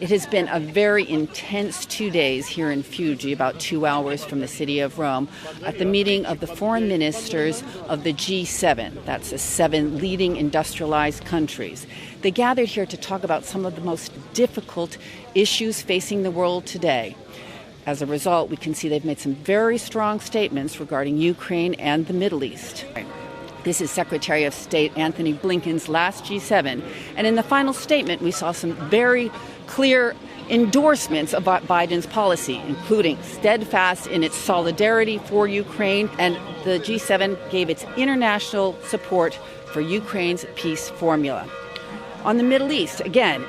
It has been a very intense 2 days here in Fuji, about 2 hours from the city of Rome, at the meeting of the foreign ministers of the G7. That's the 7 leading industrialized countries. They gathered here to talk about some of the most difficult issues facing the world today. As a result, we can see they've made some very strong statements regarding Ukraine and the Middle East. This is Secretary of State Antony Blinken's last G7. And in the final statement, we saw some very clear endorsements of Biden's policy, including steadfast in its solidarity for Ukraine. And the G7 gave its international support for Ukraine's peace formula. On the Middle East, again,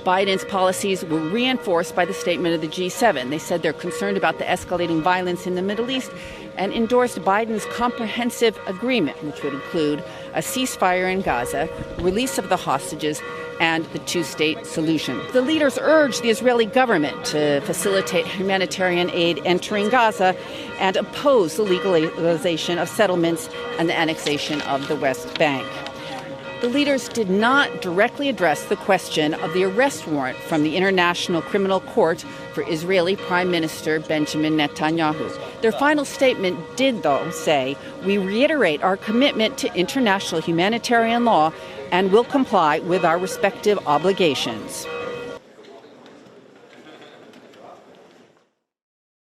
Biden's policies were reinforced by the statement of the G7. They said they're concerned about the escalating violence in the Middle East and endorsed Biden's comprehensive agreement, which would include a ceasefire in Gaza, release of the hostages, and the two-state solution. The leaders urged the Israeli government to facilitate humanitarian aid entering Gaza and oppose the legalization of settlements and the annexation of the West Bank. The leaders did not directly address the question of the arrest warrant from the International Criminal Court for Israeli Prime Minister Benjamin Netanyahu. Their final statement did, though, say, "We reiterate our commitment to international humanitarian law and will comply with our respective obligations."